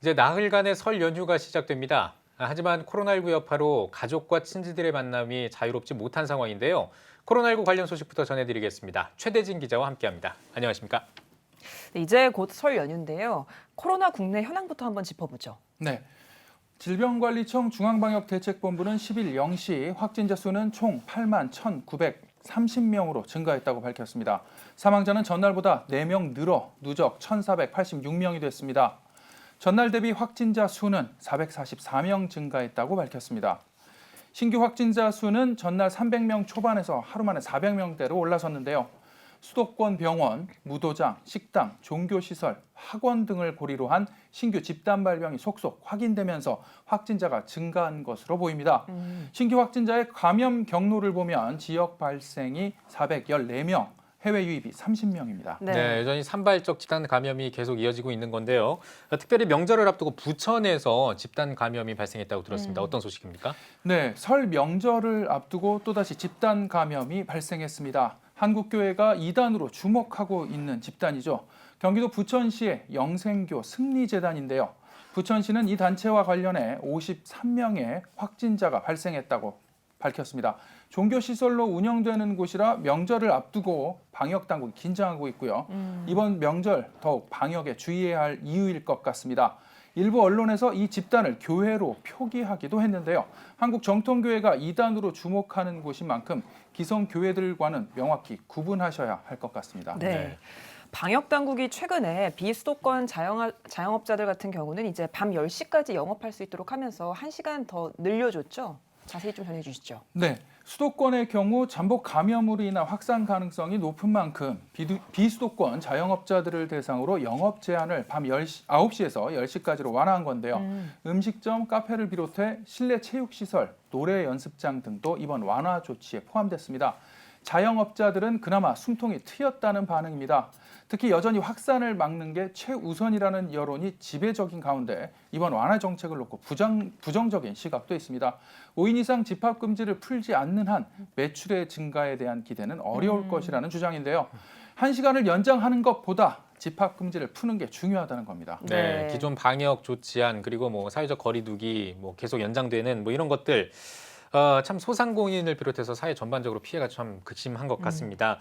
이제 나흘간의 설 연휴가 시작됩니다. 하지만 코로나19 여파로 가족과 친지들의 만남이 자유롭지 못한 상황인데요. 코로나19 관련 소식부터 전해드리겠습니다. 최대진 기자와 함께합니다. 안녕하십니까? 네, 이제 곧 설 연휴인데요. 코로나 국내 현황부터 한번 짚어보죠. 네. 질병관리청 중앙방역대책본부는 10일 0시 확진자 수는 총 8만 1,930명으로 증가했다고 밝혔습니다. 사망자는 전날보다 4명 늘어 누적 1,486명이 됐습니다. 전날 대비 확진자 수는 444명 증가했다고 밝혔습니다. 신규 확진자 수는 전날 300명 초반에서 하루 만에 400명대로 올라섰는데요. 수도권 병원, 무도장, 식당, 종교시설, 학원 등을 고리로 한 신규 집단 발병이 속속 확인되면서 확진자가 증가한 것으로 보입니다. 신규 확진자의 감염 경로를 보면 지역 발생이 414명, 해외 유입이 30명입니다. 네, 여전히 산발적 집단 감염이 계속 이어지고 있는 건데요. 특별히 명절을 앞두고 부천에서 집단 감염이 발생했다고 들었습니다. 어떤 소식입니까? 네, 설 명절을 앞두고 또다시 집단 감염이 발생했습니다. 한국교회가 이단으로 주목하고 있는 집단이죠. 경기도 부천시의 영생교 승리재단인데요. 부천시는 이 단체와 관련해 53명의 확진자가 발생했다고 밝혔습니다. 종교시설로 운영되는 곳이라 명절을 앞두고 방역당국이 긴장하고 있고요. 이번 명절 더욱 방역에 주의해야 할 이유일 것 같습니다. 일부 언론에서 이 집단을 교회로 표기하기도 했는데요. 한국정통교회가 이단으로 주목하는 곳인 만큼 기성교회들과는 명확히 구분하셔야 할 것 같습니다. 네. 방역 당국이 최근에 비수도권 자영업자들 같은 경우는 이제 밤 10시까지 영업할 수 있도록 하면서 1시간 더 늘려줬죠. 자세히 좀 전해주시죠. 네, 수도권의 경우 잠복 감염으로 인한 확산 가능성이 높은 만큼 비수도권 자영업자들을 대상으로 영업 제한을 밤 9시에서 10시까지로 완화한 건데요. 음식점, 카페를 비롯해 실내 체육시설, 노래 연습장 등도 이번 완화 조치에 포함됐습니다. 자영업자들은 그나마 숨통이 트였다는 반응입니다. 특히 여전히 확산을 막는 게 최우선이라는 여론이 지배적인 가운데 이번 완화 정책을 놓고 부정적인 시각도 있습니다. 5인 이상 집합 금지를 풀지 않는 한 매출의 증가에 대한 기대는 어려울 것이라는 주장인데요. 1시간을 연장하는 것보다 집합 금지를 푸는 게 중요하다는 겁니다. 네, 기존 방역 조치안 그리고 사회적 거리두기 계속 연장되는 이런 것들 참 소상공인을 비롯해서 사회 전반적으로 피해가 참 극심한 것 같습니다.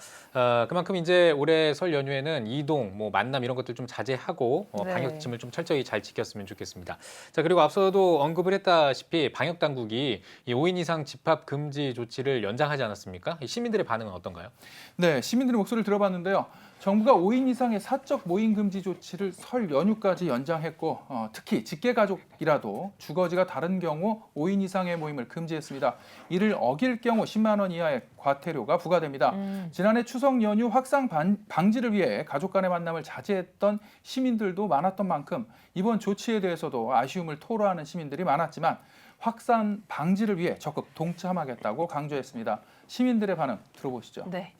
그만큼 이제 올해 설 연휴에는 이동, 만남 이런 것들 좀 자제하고 방역 지침을 좀 철저히 잘 지켰으면 좋겠습니다. 자, 그리고 앞서도 언급을 했다시피 방역 당국이 이 5인 이상 집합 금지 조치를 연장하지 않았습니까? 이 시민들의 반응은 어떤가요? 네, 시민들의 목소리를 들어봤는데요. 정부가 5인 이상의 사적 모임 금지 조치를 설 연휴까지 연장했고 특히 직계가족이라도 주거지가 다른 경우 5인 이상의 모임을 금지했습니다. 이를 어길 경우 10만 원 이하의 과태료가 부과됩니다. 지난해 추석 연휴 확산 방지를 위해 가족 간의 만남을 자제했던 시민들도 많았던 만큼 이번 조치에 대해서도 아쉬움을 토로하는 시민들이 많았지만 확산 방지를 위해 적극 동참하겠다고 강조했습니다. 시민들의 반응 들어보시죠. 네.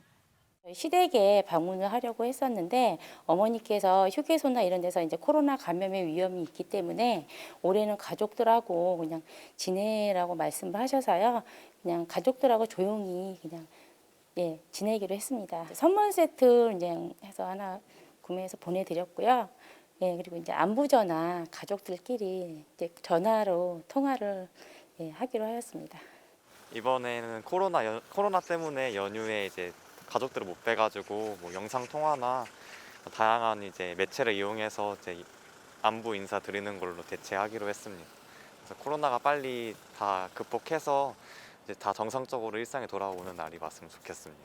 시댁에 방문을 하려고 했었는데 어머니께서 휴게소나 이런 데서 이제 코로나 감염의 위험이 있기 때문에 올해는 가족들하고 그냥 지내라고 말씀을 하셔서요. 그냥 가족들하고 조용히 그냥 지내기로 했습니다. 선물 세트 이제 해서 하나 구매해서 보내드렸고요. 그리고 이제 안부 전화 가족들끼리 이제 전화로 통화를 하기로 하였습니다. 이번에는 코로나 때문에 연휴에 이제 가족들을 못 뵈가지고 영상 통화나 다양한 이제 매체를 이용해서 이제 안부 인사 드리는 걸로 대체하기로 했습니다. 그래서 코로나가 빨리 다 극복해서 이제 다 정상적으로 일상에 돌아오는 날이 왔으면 좋겠습니다.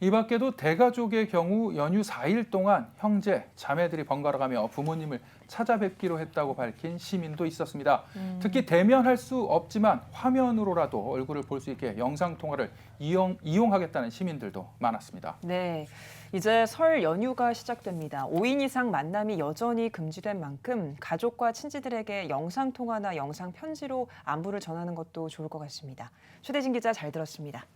이 밖에도 대가족의 경우 연휴 4일 동안 형제, 자매들이 번갈아 가며 부모님을 찾아뵙기로 했다고 밝힌 시민도 있었습니다. 특히 대면할 수 없지만 화면으로라도 얼굴을 볼 수 있게 영상통화를 이용하겠다는 시민들도 많았습니다. 네, 이제 설 연휴가 시작됩니다. 5인 이상 만남이 여전히 금지된 만큼 가족과 친지들에게 영상통화나 영상 편지로 안부를 전하는 것도 좋을 것 같습니다. 최대진 기자 잘 들었습니다.